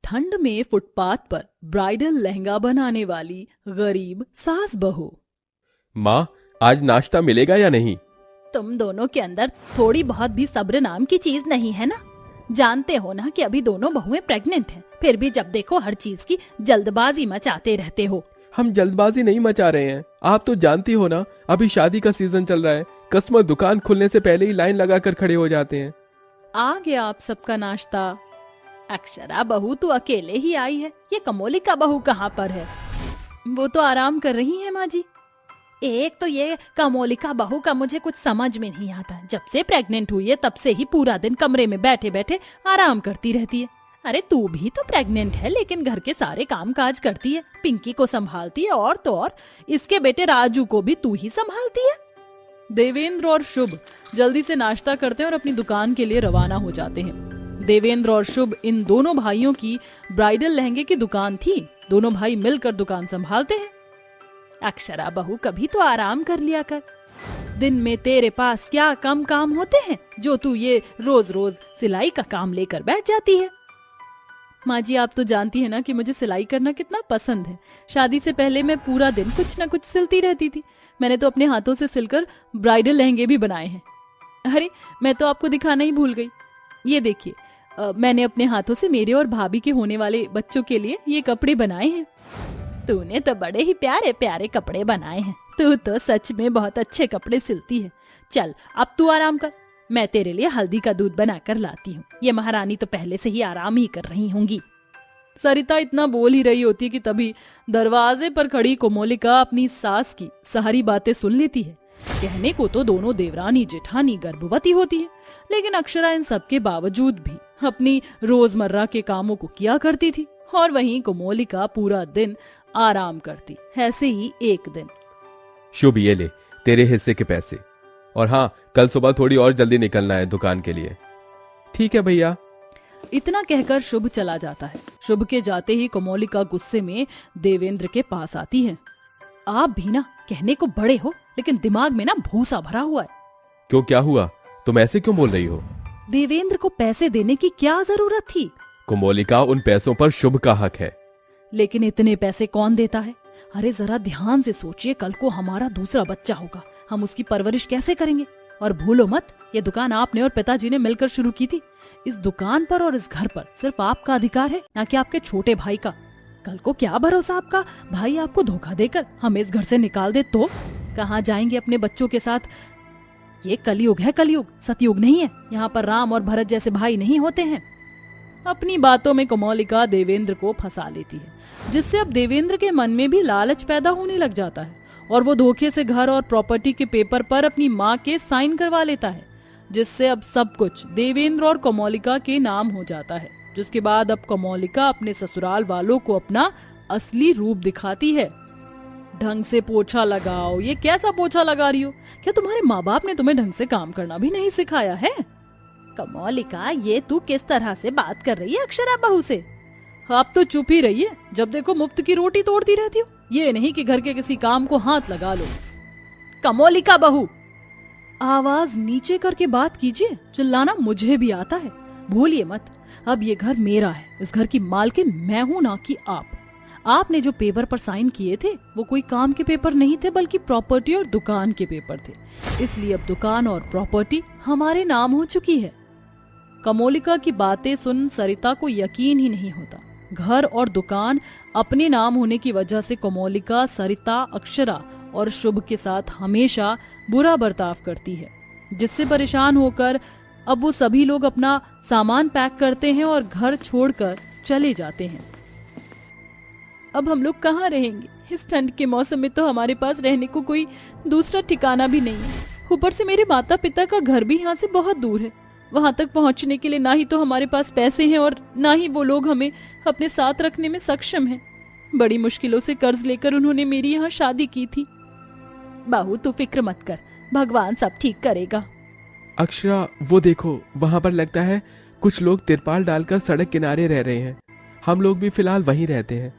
ठंड में फुटपाथ पर ब्राइडल लहंगा बनाने वाली गरीब सास बहू। माँ, आज नाश्ता मिलेगा या नहीं? तुम दोनों के अंदर थोड़ी बहुत भी सब्र नाम की चीज नहीं है ना। जानते हो ना कि अभी दोनों बहुएं प्रेग्नेंट हैं, फिर भी जब देखो हर चीज की जल्दबाजी मचाते रहते हो। हम जल्दबाजी नहीं मचा रहे हैं। आप तो जानती हो ना, अभी शादी का सीजन चल रहा है। कस्टमर दुकान खुलने से पहले ही लाइन लगाकर खड़े हो जाते हैं। आ गया आप सबका नाश्ता। अक्षरा बहू तो अकेले ही आई है, ये कमोलिका बहू कहाँ पर है? वो तो आराम कर रही है माँ जी। एक तो ये कमोलिका बहू का मुझे कुछ समझ में नहीं आता। जब से प्रेग्नेंट हुई है तब से ही पूरा दिन कमरे में बैठे बैठे आराम करती रहती है। अरे तू भी तो प्रेग्नेंट है, लेकिन घर के सारे काम काज करती है, पिंकी को संभालती है और तो और इसके बेटे राजू को भी तू ही संभालती है। देवेंद्र और शुभ जल्दी से नाश्ता करते हैं और अपनी दुकान के लिए रवाना हो जाते हैं। देवेंद्र और शुभ इन दोनों भाइयों की ब्राइडल लहंगे की दुकान थी। दोनों भाई मिलकर दुकान संभालते हैं। अक्षरा बहू कभी तो आराम कर लिया कर। दिन में तेरे पास क्या कम काम होते हैं जो तू ये रोज रोज सिलाई का काम लेकर बैठ जाती है। माँ जी, आप तो जानती है ना कि मुझे सिलाई करना कितना पसंद है। शादी से पहले मैं पूरा दिन कुछ न कुछ सिलती रहती थी। मैंने तो अपने हाथों से सिलकर ब्राइडल लहंगे भी बनाए हैं। अरे मैं तो आपको दिखाना ही भूल गई। ये देखिए, मैंने अपने हाथों से मेरे और भाभी के होने वाले बच्चों के लिए ये कपड़े बनाए हैं। तूने तो बड़े ही प्यारे प्यारे कपड़े बनाए हैं। तू तो सच में बहुत अच्छे कपड़े सिलती है। चल अब तू आराम कर, मैं तेरे लिए हल्दी का दूध बनाकर लाती हूँ। ये महारानी तो पहले से ही आराम ही कर रही होंगी। सरिता इतना बोल ही रही होती है कि तभी दरवाजे पर खड़ी कोमोलिका अपनी सास की सारी बातें सुन लेती है। कहने को तो दोनों देवरानी जेठानी गर्भवती होती है, लेकिन अक्षरा इन सब के बावजूद भी अपनी रोजमर्रा के कामों को किया करती थी और वहीं कोमोलिका पूरा दिन आराम करती। ऐसे ही एक दिन, शुभ, ये ले तेरे हिस्से के पैसे। और हाँ, कल सुबह थोड़ी और जल्दी निकलना है दुकान के लिए। ठीक है भैया। इतना कहकर शुभ चला जाता है। शुभ के जाते ही कोमोलिका गुस्से में देवेंद्र के पास आती है। आप भी ना कहने को बड़े हो, लेकिन दिमाग में ना भूसा भरा हुआ है। क्यों, क्या हुआ? तुम ऐसे क्यों बोल रही हो? देवेंद्र को पैसे देने की क्या जरूरत थी? कोमोलिका, उन पैसों पर शुभ का हक है। लेकिन इतने पैसे कौन देता है? अरे जरा ध्यान से सोचिए, कल को हमारा दूसरा बच्चा होगा, हम उसकी परवरिश कैसे करेंगे? और भूलो मत, ये दुकान आपने और पिताजी ने मिलकर शुरू की थी। इस दुकान पर और इस घर पर सिर्फ आपका अधिकार है, ना कि आपके छोटे भाई का। कल को क्या भरोसा आपका भाई आपको धोखा देकर हमें इस घर से निकाल दे तो? कहाँ जाएंगे अपने बच्चों के साथ? ये कलयुग है, कलयुग, सतयुग नहीं है। यहाँ पर राम और भरत जैसे भाई नहीं होते हैं। अपनी बातों में कोमोलिका देवेंद्र को फंसा लेती है, जिससे अब देवेंद्र के मन में भी लालच पैदा होने लग जाता है और वो धोखे से घर और प्रॉपर्टी के पेपर पर अपनी माँ के साइन करवा लेता है, जिससे अब सब कुछ देवेंद्र और कोमोलिका के नाम हो जाता है। जिसके बाद अब कोमोलिका अपने ससुराल वालों को अपना असली रूप दिखाती है। ढंग से पोछा लगाओ। ये कैसा पोछा लगा रही हो? क्या तुम्हारे माँ बाप ने तुम्हें ढंग से काम करना भी नहीं सिखाया है? कोमोलिका, ये तू किस तरह से बात कर रही है अक्षरा बहू से? आप तो चुप ही रहिए, जब देखो मुफ्त की रोटी तोड़ती रहती हो। ये नहीं कि घर के किसी काम को हाथ लगा लो। कोमोलिका बहू, आवाज नीचे करके बात कीजिए। चिल्लाना मुझे भी आता है। भूलिए मत, अब ये घर मेरा है। इस घर की मालकिन मैं हूँ, ना कि आप। आपने जो पेपर पर साइन किए थे वो कोई काम के पेपर नहीं थे, बल्कि प्रॉपर्टी और दुकान के पेपर थे। इसलिए अब दुकान और प्रॉपर्टी हमारे नाम हो चुकी है। कोमोलिका की बातें सुन सरिता को यकीन ही नहीं होता। घर और दुकान अपने नाम होने की वजह से कोमोलिका, सरिता, अक्षरा और शुभ के साथ हमेशा बुरा बर्ताव करती है, जिससे परेशान होकर अब वो सभी लोग अपना सामान पैक करते हैं और घर छोड़कर चले जाते हैं। अब हम लोग कहाँ रहेंगे? इस ठंड के मौसम में तो हमारे पास रहने को कोई दूसरा ठिकाना भी नहीं है। ऊपर से मेरे माता पिता का घर भी यहाँ से बहुत दूर है। वहां तक पहुंचने के लिए ना ही तो हमारे पास पैसे हैं और ना ही वो लोग हमें अपने साथ रखने में सक्षम हैं। बड़ी मुश्किलों से कर्ज लेकर उन्होंने मेरी यहाँ शादी की थी। बहू तू फिक्र मत कर, भगवान सब ठीक करेगा। अक्षरा, वो देखो, वहां पर लगता है कुछ लोग तिरपाल डालकर सड़क किनारे रह रहे हैं। हम लोग भी फिलहाल वहीं रहते हैं।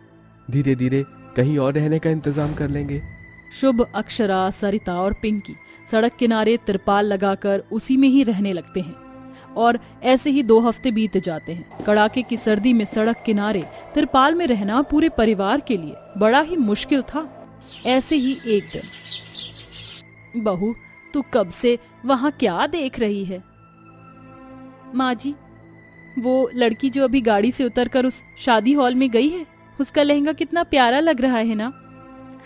धीरे धीरे कहीं और रहने का इंतजाम कर लेंगे। शुभ, अक्षरा, सरिता और पिंकी सड़क किनारे तिरपाल लगाकर उसी में ही रहने लगते हैं। और ऐसे ही 2 हफ्ते बीत जाते हैं। कड़ाके की सर्दी में सड़क किनारे तिरपाल में रहना पूरे परिवार के लिए बड़ा ही मुश्किल था। ऐसे ही एक दिन, बहू तू कब से वहाँ क्या देख रही है? माँ जी, वो लड़की जो अभी गाड़ी से उतरकर उस शादी हॉल में गई है, उसका लहंगा कितना प्यारा लग रहा है ना?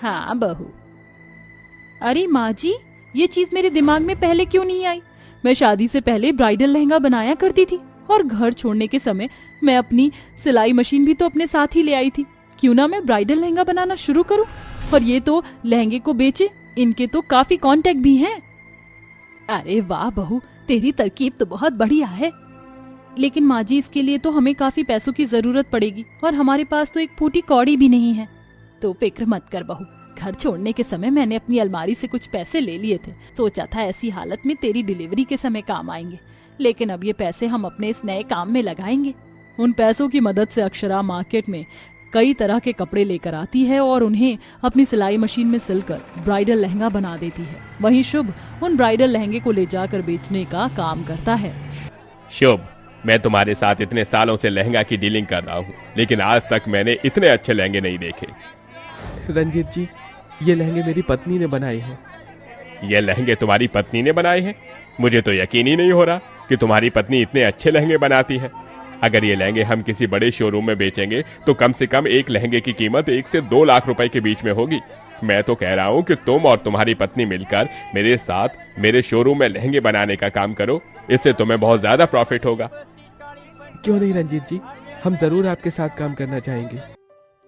हाँ बहू। अरे माँ जी, ये चीज मेरे दिमाग में पहले क्यों नहीं आई? मैं शादी से पहले ब्राइडल लहंगा बनाया करती थी और घर छोड़ने के समय मैं अपनी सिलाई मशीन भी तो अपने साथ ही ले आई थी। क्यों ना मैं ब्राइडल लहंगा बनाना शुरू करूं? और ये तो लहंगे को बेचे, इनके तो काफी कांटेक्ट भी हैं। अरे वाह बहू, तेरी तरकीब तो बहुत बढ़िया है। लेकिन माँ जी, इसके लिए तो हमें काफी पैसों की जरूरत पड़ेगी और हमारे पास तो एक फूटी कौड़ी भी नहीं है। तो फिक्र मत कर बहू, घर छोड़ने के समय मैंने अपनी अलमारी से कुछ पैसे ले लिए थे। सोचा था ऐसी हालत में तेरी डिलीवरी के समय काम आएंगे, लेकिन अब ये पैसे हम अपने इस नए काम में लगाएंगे। उन पैसों की मदद से अक्षरा मार्केट में कई तरह के कपड़े लेकर आती है और उन्हें अपनी सिलाई मशीन में सिलकर ब्राइडल लहंगा बना देती है। वहीं शुभ उन ब्राइडल लहंगे को ले जाकर बेचने का काम करता है। शुभ, मैं तुम्हारे साथ इतने सालों से लहंगा की डीलिंग कर रहा हूँ, लेकिन आज तक मैंने इतने अच्छे लहंगे नहीं देखे। रंजीत जी, ये लहंगे मेरी पत्नी ने बनाए हैं। ये लहंगे तुम्हारी पत्नी ने बनाए हैं? मुझे तो यकीन ही नहीं हो रहा कि तुम्हारी पत्नी इतने अच्छे लहंगे बनाती है। अगर ये लहंगे हम किसी बड़े शोरूम में बेचेंगे तो कम से कम एक लहंगे की कीमत 1 से 2 लाख रुपए के बीच में होगी। मैं तो कह रहा हूँ कि तुम और तुम्हारी पत्नी मिलकर मेरे साथ मेरे शोरूम में लहंगे बनाने का काम करो, इससे तुम्हें बहुत ज्यादा प्रॉफिट होगा। क्यों नहीं रंजीत जी, हम जरूर आपके साथ काम करना चाहेंगे।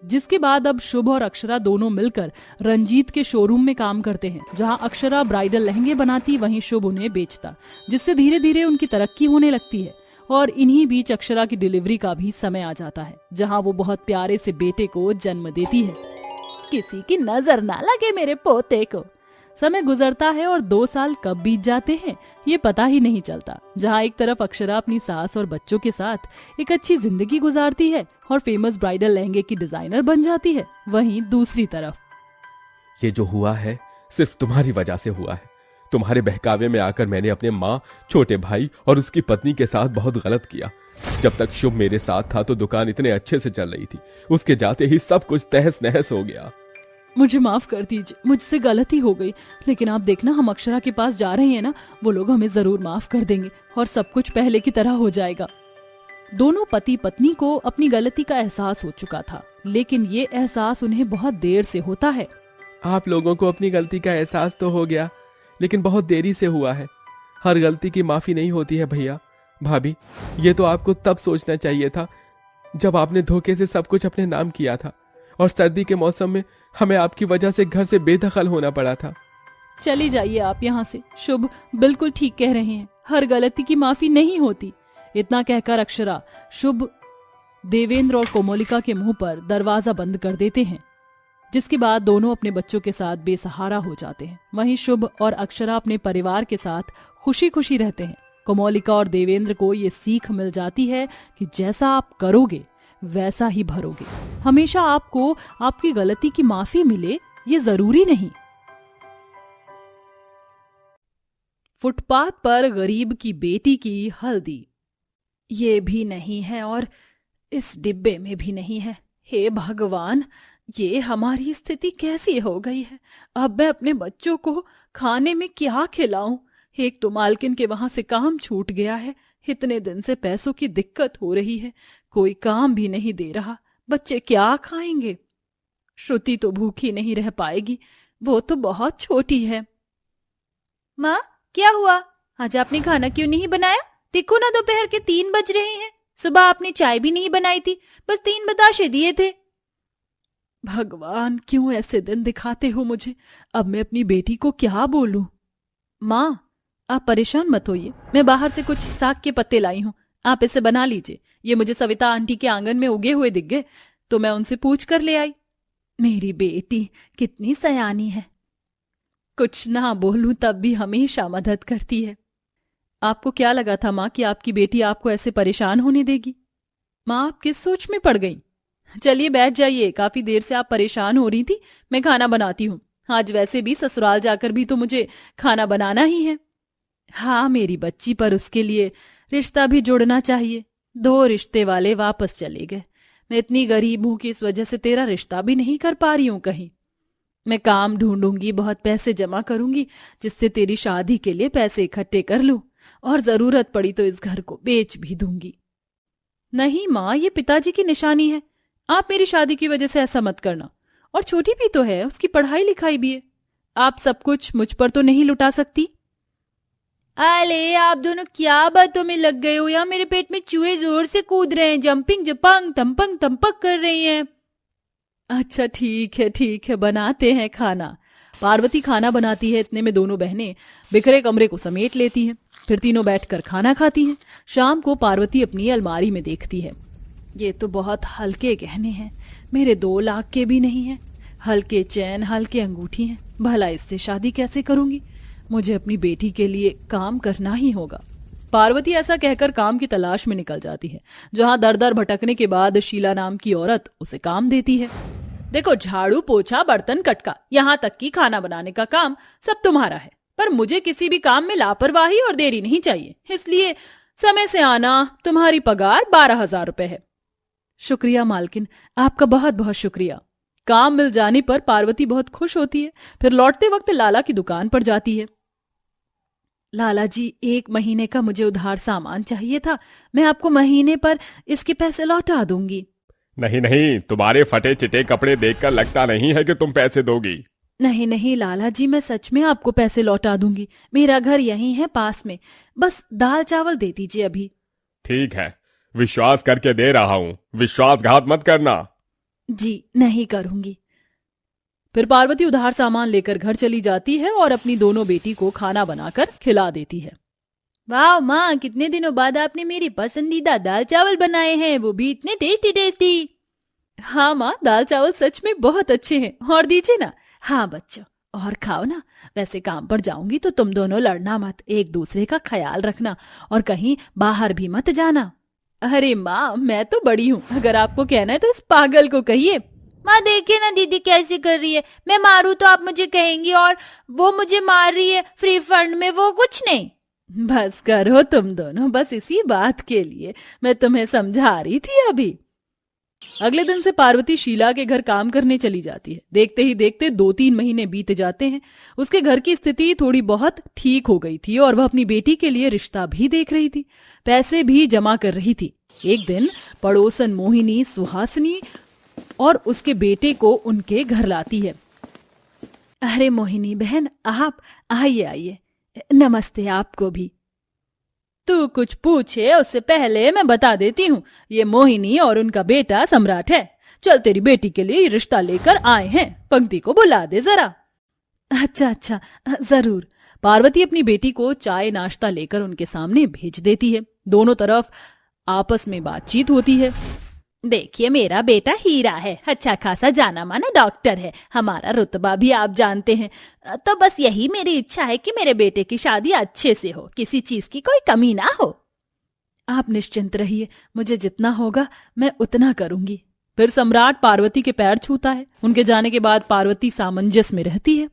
जिसके बाद अब शुभ और अक्षरा दोनों मिलकर रंजीत के शोरूम में काम करते हैं। जहां अक्षरा ब्राइडल लहंगे बनाती, वहीं शुभ उन्हें बेचता, जिससे धीरे धीरे उनकी तरक्की होने लगती है। और इन्हीं बीच अक्षरा की डिलीवरी का भी समय आ जाता है, जहां वो बहुत प्यारे से बेटे को जन्म देती है। किसी की नजर ना लगे मेरे पोते को। समय गुजरता है और 2 साल कब बीत जाते हैं ये पता ही नहीं चलता। जहाँ एक तरफ अक्षरा अपनी सास और बच्चों के साथ एक अच्छी जिंदगी गुजारती है और फेमस ब्राइडल लहंगे की डिजाइनर बन जाती है, वहीं दूसरी तरफ ये जो हुआ है सिर्फ तुम्हारी वजह से हुआ है। तुम्हारे बहकावे में आकर मैंने अपने माँ, छोटे भाई और उसकी पत्नी के साथ बहुत गलत किया। जब तक शुभ मेरे साथ था तो दुकान इतने अच्छे से चल रही थी, उसके जाते ही सब कुछ तहस नहस हो गया। मुझे माफ कर दीजिए, मुझसे गलती हो गई। लेकिन आप देखना, हम अक्षरा के पास जा रहे हैं ना, वो लोग हमें जरूर माफ कर देंगे और सब कुछ पहले की तरह हो जाएगा। दोनों पति पत्नी को अपनी गलती का एहसास हो चुका था, लेकिन ये एहसास उन्हें बहुत देर से होता है। आप लोगों को अपनी गलती का एहसास तो हो गया, लेकिन बहुत देरी से हुआ है। हर गलती की माफी नहीं होती है भैया भाभी। ये तो आपको तब सोचना चाहिए था जब आपने धोखे से सब कुछ अपने नाम किया था और सर्दी के मौसम में हमें आपकी वजह से घर से बेदखल होना पड़ा था। चली जाइए आप यहाँ से। शुभ बिल्कुल ठीक कह रहे हैं, हर गलती की माफी नहीं होती। इतना कहकर अक्षरा शुभ, देवेंद्र और कोमोलिका के मुंह पर दरवाजा बंद कर देते हैं, जिसके बाद दोनों अपने बच्चों के साथ बेसहारा हो जाते हैं। वहीं शुभ और अक्षरा अपने परिवार के साथ खुशी खुशी रहते हैं। कोमोलिका और देवेंद्र को ये सीख मिल जाती है कि जैसा आप करोगे वैसा ही भरोगे। हमेशा आपको आपकी गलती की माफी मिले ये जरूरी नहीं। फुटपाथ पर गरीब की बेटी की हल्दी। ये भी नहीं है और इस डिब्बे में भी नहीं है। हे भगवान, ये हमारी स्थिति कैसी हो गई है। अब मैं अपने बच्चों को खाने में क्या खिलाऊं? एक तो मालकिन के वहां से काम छूट गया है, इतने दिन से पैसों की दिक्कत हो रही है, कोई काम भी नहीं दे रहा, बच्चे क्या खाएंगे? श्रुति तो भूखी नहीं रह पाएगी, वो तो बहुत छोटी है। माँ, क्या हुआ? आज आपने खाना क्यों नहीं बनाया? देखो ना, दोपहर के 3 बज रहे हैं। सुबह आपने चाय भी नहीं बनाई थी, बस 3 बताशे दिए थे। भगवान, क्यों ऐसे दिन दिखाते हो मुझे? अब मैं अपनी बेटी को क्या बोलूं? माँ, आप परेशान मत होइए, मैं बाहर से कुछ साग के पत्ते लाई हूँ, आप इसे बना लीजिए। ये मुझे सविता आंटी के आंगन में उगे हुए दिख गए तो मैं उनसे पूछ कर ले आई। मेरी बेटी कितनी सयानी है, कुछ ना बोलूं तब भी हमेशा मदद करती है। आपको क्या लगा था माँ कि आपकी बेटी आपको ऐसे परेशान होने देगी? माँ, आप किस सोच में पड़ गई? चलिए बैठ जाइए, काफी देर से आप परेशान हो रही थी, मैं खाना बनाती हूँ। आज वैसे भी ससुराल जाकर भी तो मुझे खाना बनाना ही है। हाँ मेरी बच्ची, पर उसके लिए रिश्ता भी जुड़ना चाहिए। 2 रिश्ते वाले वापस चले गए। मैं इतनी गरीब हूं कि इस वजह से तेरा रिश्ता भी नहीं कर पा रही हूं कहीं। मैं काम ढूंढूंगी, बहुत पैसे जमा करूंगी जिससे तेरी शादी के लिए पैसे इकट्ठे कर लूं, और जरूरत पड़ी तो इस घर को बेच भी दूंगी। नहीं माँ, ये पिताजी की निशानी है। आप मेरी शादी की वजह से ऐसा मत करना। और छोटी भी तो है, उसकी पढ़ाई लिखाई भी है। आप सब कुछ मुझ पर तो नहीं लुटा सकती। अले आप दोनों क्या बातों में लग गए हो? यहाँ मेरे पेट में चूहे जोर से कूद रहे हैं, जंपिंग जपंग तंपंग तंपक कर रही हैं। अच्छा ठीक है, बनाते हैं खाना। पार्वती खाना बनाती है। इतने में दोनों बहनें बिखरे कमरे को समेट लेती हैं। फिर तीनों बैठकर खाना खाती हैं। शाम को पार्वती अपनी अलमारी में देखती है। ये तो बहुत हल्के गहने हैं, मेरे 2 लाख के भी नहीं हैं। हल्के चैन, हल्के अंगूठी हैं। भला इससे शादी कैसे करूंगी? मुझे अपनी बेटी के लिए काम करना ही होगा। पार्वती ऐसा कहकर काम की तलाश में निकल जाती है, जहां दर दर भटकने के बाद शीला नाम की औरत उसे काम देती है। देखो, झाड़ू पोछा बर्तन कटका, यहाँ तक कि खाना बनाने का काम सब तुम्हारा है, पर मुझे किसी भी काम में लापरवाही और देरी नहीं चाहिए। इसलिए समय से आना। तुम्हारी पगार 12,000 रुपए है। शुक्रिया मालकिन, आपका बहुत बहुत शुक्रिया। काम मिल जाने पर पार्वती बहुत खुश होती है। फिर लौटते वक्त लाला की दुकान पर जाती है। लाला जी, 1 महीने का मुझे उधार सामान चाहिए था। मैं आपको महीने पर इसके पैसे लौटा दूंगी। नहीं, तुम्हारे फटे चिटे कपड़े देखकर लगता नहीं है कि तुम पैसे दोगी। नहीं लाला जी, मैं सच में आपको पैसे लौटा दूंगी। मेरा घर यहीं है पास में, बस दाल चावल दे दीजिए अभी। ठीक है, विश्वास करके दे रहा हूं, विश्वासघात मत करना। जी नहीं करूंगी। फिर पार्वती उधार सामान लेकर घर चली जाती है और अपनी दोनों बेटी को खाना बनाकर खिला देती है। वाह माँ, कितने दिनों बाद आपने मेरी पसंदीदा दाल चावल बनाए हैं, वो भी इतने टेस्टी टेस्टी। हाँ माँ, दाल चावल सच में बहुत अच्छे हैं, और दीजिए ना। हाँ बच्चों, और खाओ ना। वैसे काम पर जाऊंगी तो तुम दोनों लड़ना मत, एक दूसरे का ख्याल रखना, और कहीं बाहर भी मत जाना। अरे माँ, मैं तो बड़ी हूँ, अगर आपको कहना है तो इस पागल को कहिए। माँ देखिए ना दीदी कैसे कर रही है, मैं मारूं तो आप मुझे कहेंगी, और वो मुझे मार रही है फ्री फंड में, वो कुछ नहीं। बस करो तुम दोनों, बस इसी बात के लिए मैं तुम्हें समझा रही थी अभी। अगले दिन से पार्वती शीला के घर काम करने चली जाती है। देखते ही देखते 2-3 महीने बीत जाते हैं। उसके घर की स्थिति थोड़ी बहुत ठीक हो गई थी और वह अपनी बेटी के लिए रिश्ता भी देख रही थी, पैसे भी जमा कर रही थी। एक दिन पड़ोसन मोहिनी सुहासिनी और उसके बेटे को उनके घर लाती है। अरे मोहिनी बहन, आप आइए। नमस्ते आपको भी। तू कुछ पूछे उससे पहले मैं बता देती हूँ, ये मोहिनी और उनका बेटा सम्राट है। चल तेरी बेटी के लिए रिश्ता लेकर आए हैं, पंक्ति को बुला दे जरा। अच्छा, जरूर। पार्वती अपनी बेटी को चाय नाश्ता लेकर उनके सामने भेज देती है। दोनों तरफ आपस में बातचीत होती है। देखिए, मेरा बेटा हीरा है, अच्छा खासा जाना माना डॉक्टर है, हमारा रुतबा भी आप जानते हैं। तो बस यही मेरी इच्छा है कि मेरे बेटे की शादी अच्छे से हो, किसी चीज की कोई कमी ना हो। आप निश्चिंत रहिए, मुझे जितना होगा मैं उतना करूंगी। फिर सम्राट पार्वती के पैर छूता है। उनके जाने के बाद पार्वती सामंजस्य में रहती है।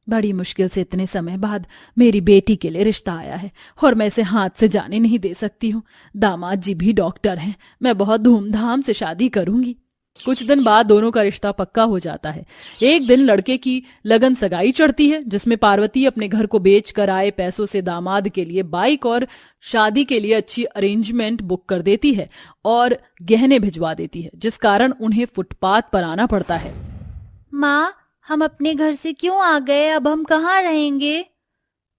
बड़ी मुश्किल से इतने समय बाद मेरी बेटी के लिए रिश्ता आया है और मैं इसे हाथ से जाने नहीं दे सकती हूँ। दामाद जी भी डॉक्टर हैं, मैं बहुत धूमधाम से शादी करूंगी। कुछ दिन बाद दोनों का रिश्ता पक्का हो जाता है। एक दिन लड़के की लगन सगाई चढ़ती है, जिसमें पार्वती अपने घर को बेच कर आए पैसों से दामाद के लिए बाइक और शादी के लिए अच्छी अरेंजमेंट बुक कर देती है और गहने भिजवा देती है, जिस कारण उन्हें फुटपाथ पर आना पड़ता है। माँ, हम अपने घर से क्यों आ गए? अब हम कहाँ रहेंगे?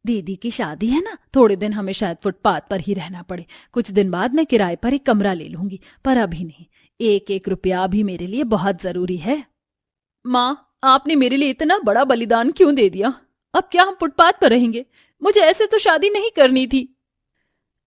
दीदी की शादी है ना, थोड़े दिन हमें शायद फुटपाथ पर ही रहना पड़े। कुछ दिन बाद मैं किराए पर एक कमरा ले लूंगी, पर अभी नहीं। 1-1 रुपया भी मेरे लिए बहुत जरूरी है। माँ, आपने मेरे लिए इतना बड़ा बलिदान क्यों दे दिया? अब क्या हम फुटपाथ पर रहेंगे? मुझे ऐसे तो शादी नहीं करनी थी।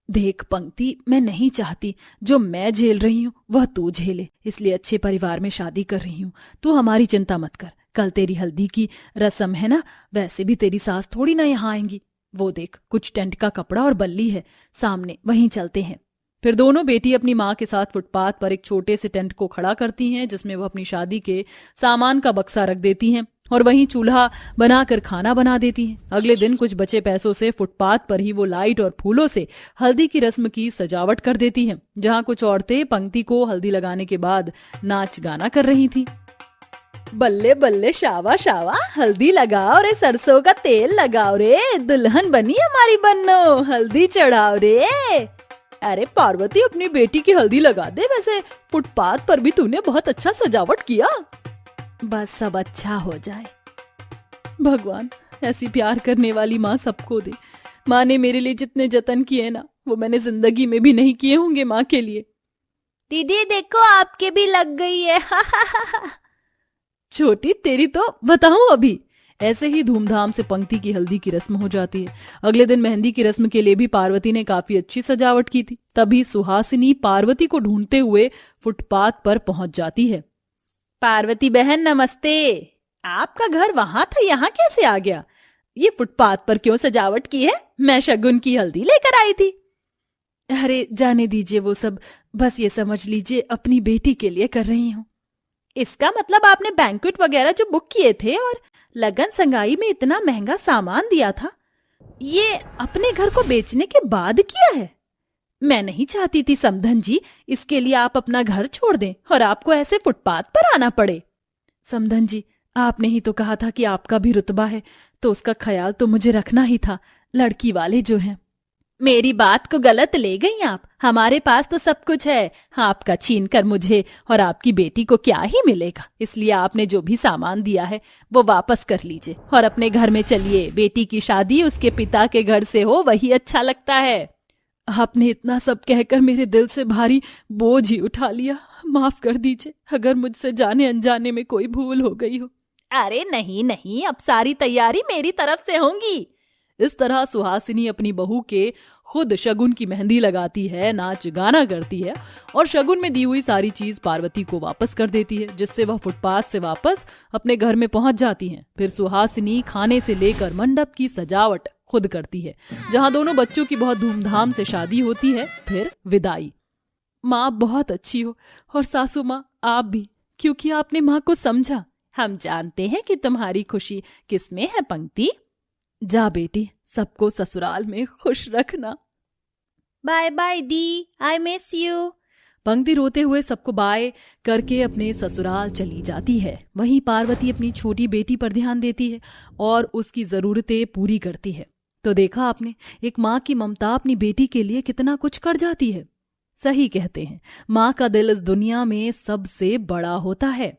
देख पंक्ति, मैं नहीं चाहती जो मैं झेल रही हूँ वह तू झेले, इसलिए अच्छे परिवार में शादी कर रही हूँ। तू हमारी चिंता मत कर। कल तेरी हल्दी की रस्म है ना, वैसे भी तेरी सास थोड़ी ना यहाँ आएंगी। वो देख, कुछ टेंट का कपड़ा और बल्ली है सामने, वहीं चलते हैं। फिर दोनों बेटी अपनी माँ के साथ फुटपाथ पर एक छोटे से टेंट को खड़ा करती हैं, जिसमें वह अपनी शादी के सामान का बक्सा रख देती हैं और वहीं चूल्हा बनाकर खाना बना देती हैं। अगले दिन कुछ बचे पैसों से फुटपाथ पर ही वो लाइट और फूलों से हल्दी की रस्म की सजावट कर देती हैं, जहां कुछ औरतें पंक्ति को हल्दी लगाने के बाद नाच गाना कर रही थी। बल्ले बल्ले शावा शावा, हल्दी लगाओ रे, सरसों का तेल लगाओ रे, दुल्हन बनी हमारी बन्नो, हल्दी चढ़ाओ रे। अरे पार्वती, अपनी बेटी की हल्दी लगा दे। वैसे फुटपाथ पर भी तूने बहुत अच्छा सजावट किया। बस सब अच्छा हो जाए। भगवान, ऐसी प्यार करने वाली माँ सबको दे। माँ ने मेरे लिए जितने जतन किए ना, वो मैंने जिंदगी में भी नहीं किए होंगे माँ के लिए। दीदी देखो, आपके भी लग गई है। छोटी, तेरी तो बताऊं अभी। ऐसे ही धूमधाम से पंक्ति की हल्दी की रस्म हो जाती है। अगले दिन मेहंदी की रस्म के लिए भी पार्वती ने काफी अच्छी सजावट की थी। तभी सुहासिनी पार्वती को ढूंढते हुए फुटपाथ पर पहुंच जाती है। पार्वती बहन नमस्ते। आपका घर वहां था, यहाँ कैसे आ गया? ये फुटपाथ पर क्यों सजावट की है? मैं शगुन की हल्दी लेकर आई थी। अरे जाने दीजिए वो सब, बस ये समझ लीजिए अपनी बेटी के लिए कर रही हूँ। इसका मतलब आपने बैंक्वेट वगैरह जो बुक किए थे और लगन संगाई में इतना महंगा सामान दिया था, ये अपने घर को बेचने के बाद किया है? मैं नहीं चाहती थी समधन जी, इसके लिए आप अपना घर छोड़ दें और आपको ऐसे फुटपाथ पर आना पड़े। समधन जी, आपने ही तो कहा था कि आपका भी रुतबा है, तो उसका ख्याल तो मुझे रखना ही था, लड़की वाले जो हैं। मेरी बात को गलत ले गई आप। हमारे पास तो सब कुछ है, आपका छीन कर मुझे और आपकी बेटी को क्या ही मिलेगा। इसलिए आपने जो भी सामान दिया है वो वापस कर लीजिए और अपने घर में चलिए। बेटी की शादी उसके पिता के घर से हो, वही अच्छा लगता है। आपने इतना सब कहकर मेरे दिल से भारी बोझ ही उठा लिया। माफ कर दीजिए अगर मुझसे जाने अनजाने में कोई भूल हो गई हो। अरे नहीं नहीं, अब सारी तैयारी मेरी तरफ से होंगी। इस तरह सुहासिनी अपनी बहू के खुद शगुन की मेहंदी लगाती है, नाच गाना करती है और शगुन में दी हुई सारी चीज पार्वती को वापस कर देती है, जिससे वह फुटपाथ से वापस अपने घर में पहुंच जाती हैं। फिर सुहासिनी खाने से लेकर मंडप की सजावट खुद करती है, जहां दोनों बच्चों की बहुत धूमधाम से शादी होती है। फिर विदाई। माँ बहुत अच्छी हो और सासू माँ आप भी, क्योंकि आपने माँ को समझा। हम जानते हैं कि तुम्हारी खुशी किसमें है पंक्ति। जा बेटी, सबको ससुराल में खुश रखना। बाय बाय दी, आई मिस यू। पंक्ति रोते हुए सबको बाय करके अपने ससुराल चली जाती है। वहीं पार्वती अपनी छोटी बेटी पर ध्यान देती है और उसकी जरूरतें पूरी करती है। तो देखा आपने, एक माँ की ममता अपनी बेटी के लिए कितना कुछ कर जाती है। सही कहते हैं, माँ का दिल इस दुनिया में सबसे बड़ा होता है।